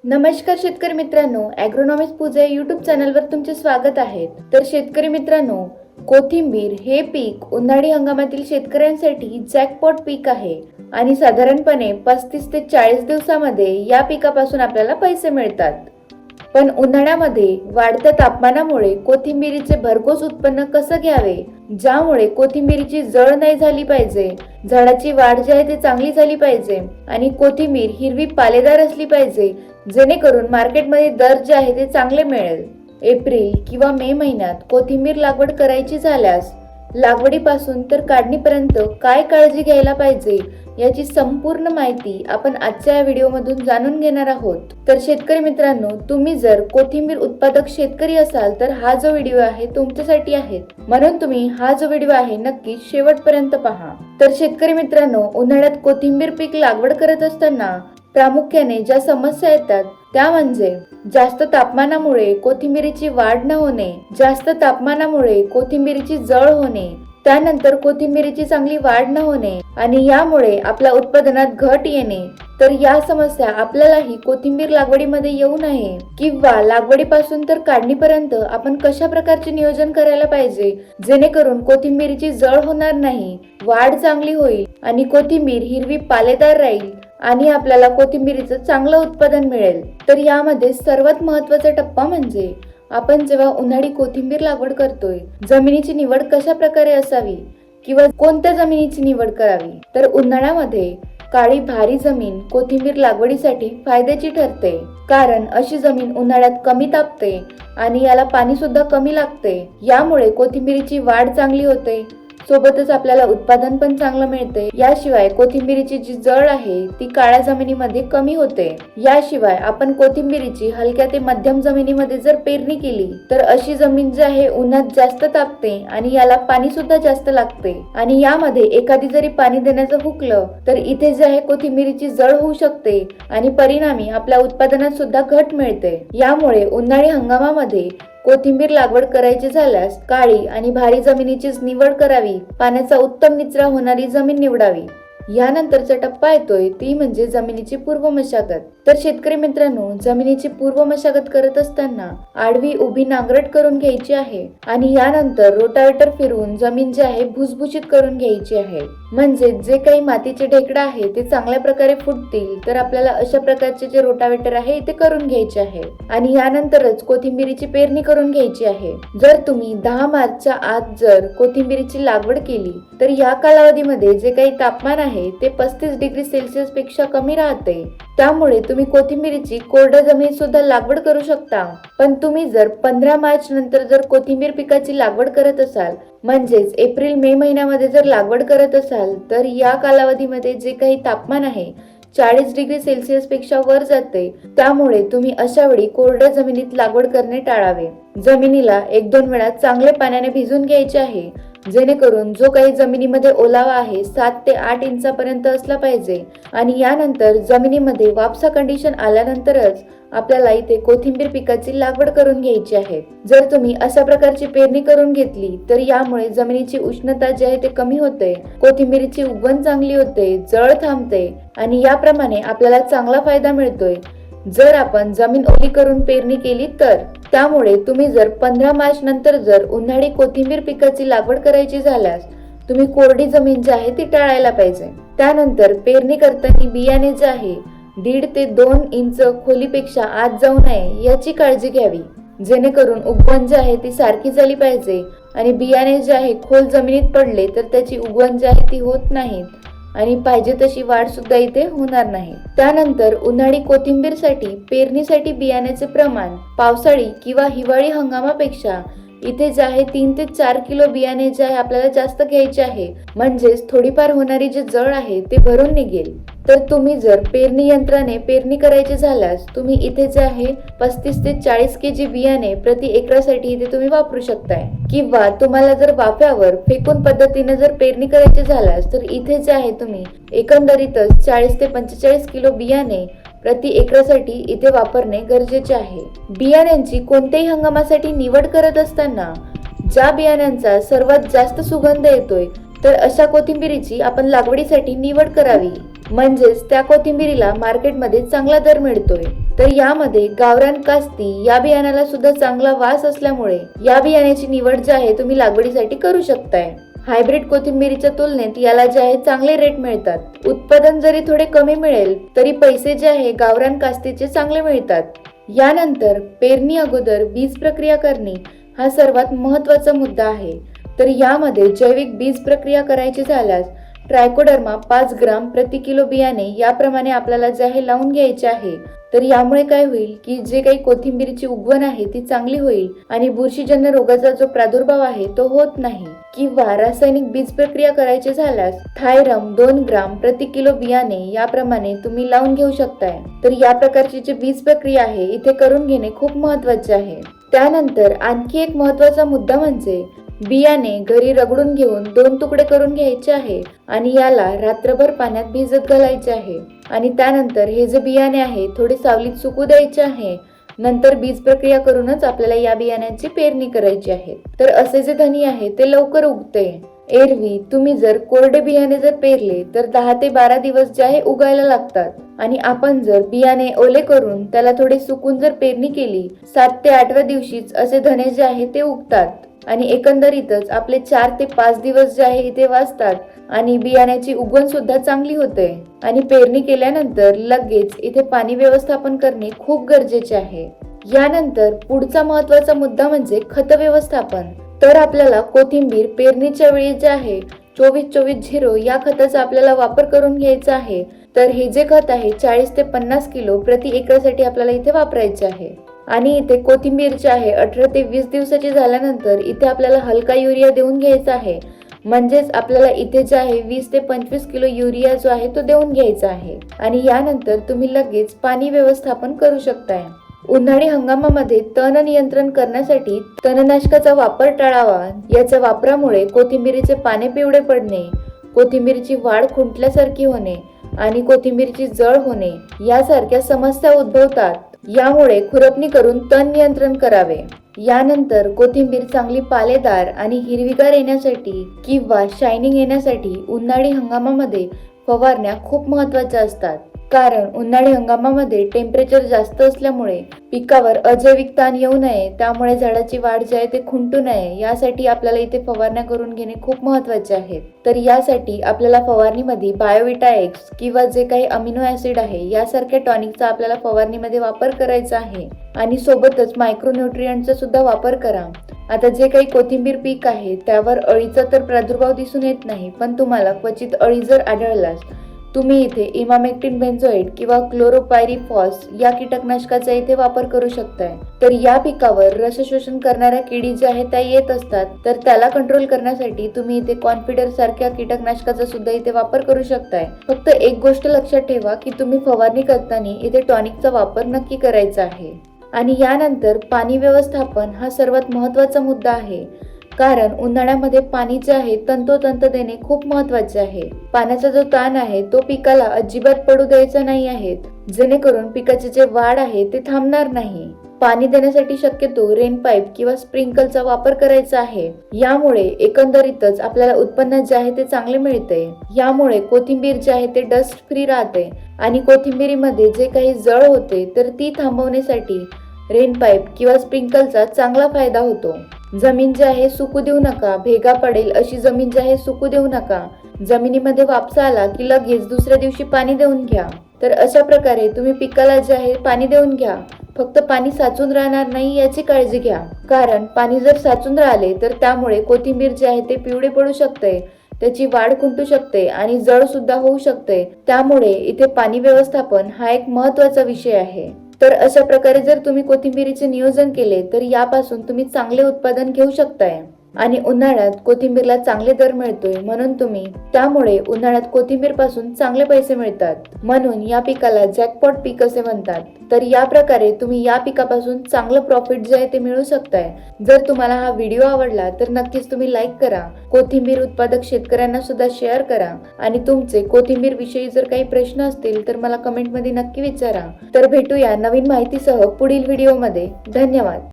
नमस्कार शेतकरी मित्रांनो, ॲग्रोनॉमिक्स पूजा यूट्यूब चॅनलवर तुमचे स्वागत आहे। तर शेतकरी मित्रांनो, कोथिंबीर हे पीक उन्हाळी हंगामातील शेतकऱ्यांसाठी जॅकपॉट पीक आहे आणि साधारणपणे 35 ते 40 दिवसांमध्ये या पिकापासून आपल्याला पैसे मिळतात। पण उन्हाळ्यामध्ये वाढत्या तापमानामुळे कोथिंबीरीचे भरघोस उत्पन्न कसं घ्यावे, ज्यामुळे कोथिंबीरीची जळ नाही झाली पाहिजे, झाडाची वाढ जी आहे ती चांगली झाली पाहिजे आणि कोथिंबीर हिरवी पालेदार असली पाहिजे, जेणेकरून मार्केटमध्ये दर जे आहे ते चांगले मिळेल। एप्रिल किंवा मे महिन्यात कोथिंबीर लागवड करायची झाल्यास लागवडीपासून तर काढणीपर्यंत काय काळजी घ्यायला पाहिजे याची संपूर्ण माहिती आपण आजच्या या व्हिडिओमधून जाणून घेणार आहोत। तर शेतकरी मित्रांनो, तुम्ही जर कोथिंबीर उत्पादक शेतकरी असाल तर हा जो व्हिडिओ आहे तुमच्यासाठी आहे, म्हणून तुम्ही हा जो व्हिडिओ आहे नक्की शेवटपर्यंत पहा। तर शेतकरी मित्रांनो, उन्हाळ्यात कोथिंबीर पीक लागवड करत असताना प्रामुख्याने ज्या समस्या येतात त्या म्हणजे जास्त तापमानामुळे कोथिंबीरीची वाढ न होणे, जास्त तापमानामुळे कोथिंबीरीची जळ होणे, त्यानंतर कोथिंबीरीची चांगली वाढ न होणे आणि यामुळे आपल्या उत्पादनात घट येणे। तर या समस्या आपल्यालाही कोथिंबीर लागवडीमध्ये येऊ नये किंवा लागवडीपासून तर काढणीपर्यंत आपण कशा प्रकारचे नियोजन करायला पाहिजे, जेणेकरून कोथिंबीरीची जळ होणार नाही, वाढ चांगली होईल आणि कोथिंबीर हिरवी पालेदार राहील आणि आपल्याला कोथिंबीरीचं चांगलं उत्पादन मिळेल। तर यामध्ये सर्वात महत्त्वाचा टप्पा म्हणजे आपण जेव्हा उन्हाळी कोथिंबीर लागवड करतोय, जमिनीची निवड कशा प्रकारे असावी किंवा कोणत्या जमिनीची निवड करावी। तर उन्हाळ्यामध्ये काळी भारी जमीन कोथिंबीर लागवडीसाठी फायद्याची ठरते, कारण अशी जमीन उन्हाळ्यात कमी तापते आणि याला पाणी सुद्धा कमी लागते। यामुळे कोथिंबीरीची वाढ चांगली होते, सोबतच आपल्याला उत्पादन पण चांगलं मिळते। याशिवाय कोथिंबीरीची जी जळ आहे ती काळ्या जमिनीमध्ये कमी होते। याशिवाय आपण कोथिंबीरीची हलक्या ते मध्यम जमिनीमध्ये जर पेरणी केली तर अशी जमीन जी आहे उन्हात जास्त तापते आणि याला पाणी सुद्धा जास्त लागते आणि यामध्ये एखादी जरी पाणी देण्याचं हुकलं तर इथे जे आहे कोथिंबीरीची जळ होऊ शकते आणि परिणामी आपल्या उत्पादनात सुद्धा घट मिळते। यामुळे उन्हाळी हंगामामध्ये कोथिंबीर लागवड करायची झाल्यास काळी आणि भारी जमिनीचीच निवड करावी, पाण्याचा उत्तम निचरा होणारी जमीन निवडावी। यानंतरचा टप्पा येतोय ती म्हणजे जमिनीची पूर्व मशागत। तर शेतकरी मित्रांनो, जमिनीची पूर्व मशागत करत असताना आडवी उभी नांगरट करून घ्यायची आहे आणि यानंतर रोटावेटर फिरवून जमीन जी आहे भुसभुशीत करून घ्यायची आहे, म्हणजे जे काही मातीचे ढेकळं आहे ते चांगल्या प्रकारे फुटतील। तर आपल्याला अशा प्रकारचे जे रोटावेटर आहे ते करून घ्यायचे आहे आणि यानंतरच कोथिंबीरीची पेरणी करून घ्यायची आहे। जर तुम्ही 10 मार्चच्या आत जर कोथिंबीरीची लागवड केली तर या कालावधीमध्ये जे काही तापमान आहे ते 35 डिग्री सेल्सिअस पेक्षा कमी राहते, त्यामुळे तुम्ही कोथिंबीरीची कोरड्या जमिनीत सुद्धा लागवड करू शकता। पण तुम्ही जर 15 मार्च नंतर जर कोथिंबीर पिकाची लागवड करत असाल, म्हणजेच एप्रिल मे महिन्यामध्ये जर लागवड करत असाल तर या कालावधीमध्ये जे काही तापमान आहे 40 डिग्री सेल्सिअस पेक्षा वर जाते, त्यामुळे तुम्ही अशा वेळी कोरड्या जमिनीत लागवड करणे टाळावे। जमिनीला 1-2 वेळा चांगले पाण्याने भिजून घ्यायचे आहे, जेणेकरून जो काही जमिनीमध्ये ओलावा आहे 7 ते 8 इंचापर्यंत असला पाहिजे आणि यानंतर जमिनीमध्ये वापसा कंडिशन आल्यानंतरच आपल्याला इथे कोथिंबीर पिकाची लागवड करून घ्यायची आहे। जर तुम्ही अशा प्रकारची पेरणी करून घेतली तर यामुळे जमिनीची उष्णता जी आहे ते कमी होते, कोथिंबीरीची उगवण चांगली होते, जळ थांबते आणि याप्रमाणे आपल्याला चांगला फायदा मिळतोय जर आपण जमीन ओली करून पेरणी केली तर। त्यामुळे तुम्ही जर 15 मार्च नंतर जर उन्हाळी कोथिंबीर पिकाची लागवड करायची झाल्यास तुम्ही कोरडी जमीन जी आहे ती टाळायला पाहिजे। त्यानंतर पेरणी करताना बियाणे जे आहे 1.5 ते 2 इंच खोलीपेक्षा आत जाऊ नये याची काळजी घ्यावी, जेणेकरून उगवण जी आहे ती सारखी झाली पाहिजे आणि बियाणे जे आहे खोल जमिनीत पडले तर त्याची उगवण जी आहे ती होत नाही आणि पाहिजे तशी वाढ सुद्धा इथे होणार नाही। त्यानंतर उन्हाळी कोथिंबीरसाठी पेरणीसाठी बियाण्याचे प्रमाण पावसाळी किंवा हिवाळी हंगामापेक्षा इथे जे आहे 3 ते 4 किलो बियाणे जे आहे आपल्याला जास्त घ्यायचे आहे, म्हणजेच थोडीफार होणारी जी जळ आहे ते भरून निघेल। तर तुम्ही जर पेरणी यंत्राने पेरणी करायची झाल्यास तुम्ही इथे जे आहे 35 ते 40 केजी बियाणे प्रति एकरासाठी इथे तुम्ही वापरू शकताय, किंवा तुम्हाला जर वाफ्यावर फेकून पद्धतीने जर पेरणी करायची झाल्यास तर इथे जे आहे तुम्ही एकंदरीतच 40 ते 45 किलो बियाणे प्रति एकरासाठी इथे वापरणे गरजेचे आहे। बियाण्यांची कोणत्याही हंगामासाठी निवड करत असताना ज्या बियाण्यांचा सर्वात जास्त सुगंध येतोय तर अशा कोथिंबीरीची आपण लागवडीसाठी निवड करावी। म्हणजेच त्या कोथिंबीरीला मार्केटमध्ये चांगला दर मिळतोय। तर यामध्ये गावरान कास्ती या बियाण्याला सुद्धा चांगला वास असल्यामुळे या बियाण्याची निवड जी आहे तुम्ही लागवडीसाठी करू शकताय। हायब्रिड कोथिंबीरीच्या तुलनेत याला जे आहे चांगले रेट मिळतात। उत्पादन जरी थोडे कमी मिळेल तरी पैसे जे आहे गावरान कास्तीचे चांगले मिळतात। यानंतर पेरणी अगोदर बीज प्रक्रिया करणे हा सर्वात महत्त्वाचा मुद्दा आहे। तर यामध्ये जैविक बीज प्रक्रिया करायची झाल्यास ट्रायकोडर्मा 5 ग्राम प्रति किलो बियाणे याप्रमाणे आपल्याला जे आहे लावून घ्यायचे आहे। तर यामुळे काय होईल की जे काही कोथिंबीरची उगवण आहे ती चांगली होईल आणि बुरशीजन्य रोगाचा जो प्रादुर्भाव आहे तो होत नाही। किंवा रासायनिक बीज प्रक्रिया करायची झाल्यास थायरम 2 ग्राम प्रति किलो बियाणे याप्रमाणे तुम्ही लावून घेऊ शकताय। तर या प्रकारची जी बीज प्रक्रिया आहे इथे करून घेणे खूप महत्त्वाचे आहे। त्यानंतर आणखी एक महत्त्वाचा मुद्दा म्हणजे बियाणे घरी रगडून घेऊन 2 तुकडे करून घ्यायचे आहे आणि याला रात्रभर पाण्यात भिजत घालायचे आहे आणि त्यानंतर हे जे बियाणे आहे थोडे सावलीत सुकू द्यायचे आहे। नंतर बीज प्रक्रिया करूनच आपल्याला या बियाण्याची पेरणी करायची आहे। तर असे जे धनी आहे ते लवकर उगते। एरवी तुम्ही जर कोरडे बियाणे जर पेरले तर 10 ते 12 दिवस जे आहे उगायला लागतात आणि आपण जर बियाणे ओले करून त्याला थोडे सुकून जर पेरणी केली 7 ते 8व्या दिवशीच असे धने जे आहे ते उगतात आणि एकंदरीतच आपले 4 ते 5 दिवस जे आहे इथे वाचतात आणि बियाण्याची उगवण सुद्धा चांगली होते। आणि पेरणी केल्यानंतर लगेच इथे पाणी व्यवस्थापन करणे खूप गरजेचे आहे। यानंतर पुढचा महत्त्वाचा मुद्दा म्हणजे खत व्यवस्थापन। तर आपल्याला कोथिंबीर पेरणीच्या वेळी जे आहे 24-24-0 या खताचा आपल्याला वापर करून घ्यायचा आहे। तर हे जे खत आहे 40 ते 50 किलो प्रति एकरसाठी आपल्याला इथे वापरायचे आहे। आणि इथे कोथिंबीर जे आहे 18 ते 20 दिवसाची झाल्यानंतर इथे आपल्याला हलका युरिया देऊन घ्यायचा आहे। म्हणजेच आपल्याला इथे जे आहे 20 ते 25 किलो युरिया जो आहे तो देऊन घ्यायचा आहे आणि यानंतर तुम्ही लगेच पाणी व्यवस्थापन करू शकताय। उन्हाळी हंगामामध्ये तण नियंत्रण करण्यासाठी तणनाशकाचा वापर टाळावा। याच्या वापरामुळे कोथिंबीरीचे पाने पिवळे पडणे, कोथिंबीरीची वाढ खुंटल्यासारखी होणे आणि कोथिंबीरची जळ होणे यासारख्या समस्या उद्भवतात। यामुळे खुरपणी करून तण नियंत्रण करावे। यानंतर कोथिंबीर चांगली पालेदार आणि हिरवीगार येण्यासाठी किंवा शायनिंग येण्यासाठी उन्हाळी हंगामामध्ये फवारण्या खूप महत्त्वाच्या असतात। कारण उन्हाळी हंगामामध्ये टेम्परेचर जास्त असल्यामुळे पिकावर अजैविक ताण येऊ नये, त्यामुळे झाडाची वाढ जी आहे ते खुंटू नये यासाठी आपल्याला इथे फवारण्या करून घेणे खूप महत्त्वाचे आहे। तर यासाठी आपल्याला फवारणीमध्ये बायोविटा एक्स किंवा जे काही अमिनो ऍसिड आहे यासारख्या टॉनिकचा आपल्याला फवारणीमध्ये वापर करायचा आहे आणि सोबतच मायक्रोन्यूट्रिएंटचा सुद्धा वापर करा। आता जे काही कोथिंबीर पीक आहे त्यावर अळीचा तर प्रादुर्भाव दिसून येत नाही, पण तुम्हाला क्वचित अळी जर आढळल्यास तुम्ही इथे इमामेक्टिन बेन्झोएट किंवा क्लोरोपायरीफॉस या कीटकनाशकाचा इथे वापर करू शकताय। तर या पिकावर रसशोषण करणाऱ्या किडी ज्या आहेत त्या येत असतात, तर त्याला कंट्रोल करण्यासाठी तुम्ही इथे कॉन्फिडर सारख्या कीटकनाशकाचा सुद्धा इथे वापर करू शकताय। फक्त एक गोष्ट लक्षात ठेवा की तुम्ही फवारणी करताना इथे टॉनिकचा वापर नक्की करायचा आहे। आणि यानंतर पाणी व्यवस्थापन हा सर्वात महत्त्वाचा मुद्दा आहे। कारण उन्हाळ्यामध्ये पाणी जे आहे तंतोतंत देणे खूप महत्त्वाचे आहे। पाण्याचा जो ताण आहे तो पिकाला अजिबात पडू द्यायचा नाही आहे, जेणेकरून पिकाचे जे वाढ आहे ते थांबणार नाही। पाणी देण्यासाठी शक्यतो रेन पाईप किंवा स्प्रिंकलचा वापर करायचा आहे। यामुळे एकंदरीतच आपल्याला उत्पन्न जे आहे ते चांगले मिळते। यामुळे कोथिंबीर जे आहे ते डस्ट फ्री राहते आणि कोथिंबीरीमध्ये जे काही जळ होते तर ती थांबवण्यासाठी रेन पाईप किंवा स्प्रिंकलचा चांगला फायदा होतो। जमीन जी आहे सुकू देऊ नका, भेगा पडेल अशी जमीन जी आहे सुकू देऊ नका। जमिनीमध्ये वापसा आला की लगेच दुसऱ्या दिवशी पाणी देऊन घ्या। तर अशा प्रकारे तुम्ही पिकाला जे आहे पाणी देऊन घ्या। फक्त पाणी साचून राहणार नाही याची काळजी घ्या, कारण पाणी जर साचून राहिले तर त्यामुळे कोथिंबीर जे आहे ते पिवळे पडू शकते, त्याची वाढ खुंटू शकते आणि जळ सुद्धा होऊ शकते। त्यामुळे इथे पाणी व्यवस्थापन हा एक महत्त्वाचा विषय आहे। तर अशा प्रकारे जर तुम्ही कोथिंबीरीचे नियोजन केले तर यापासून तुम्ही चांगले उत्पादन घेऊ शकताय आणि उन्हाळ्यात कोथिंबीरला चांगले दर मिळतोय, म्हणून तुम्ही त्यामुळे उन्हाळ्यात कोथिंबीर पासून चांगले पैसे मिळतात, म्हणून या पिकाला जॅकपॉट पीक असे म्हणतात। तर या प्रकारे तुम्ही या पिकापासून चांगलं प्रॉफिट जे आहे ते मिळू शकताय। जर तुम्हाला हा व्हिडिओ आवडला तर नक्कीच तुम्ही लाईक करा, कोथिंबीर उत्पादक शेतकऱ्यांना सुद्धा शेअर करा आणि तुमचे कोथिंबीर विषयी जर काही प्रश्न असतील तर मला कमेंटमध्ये नक्की विचारा। तर भेटूया नवीन माहितीसह पुढील व्हिडिओमध्ये। धन्यवाद।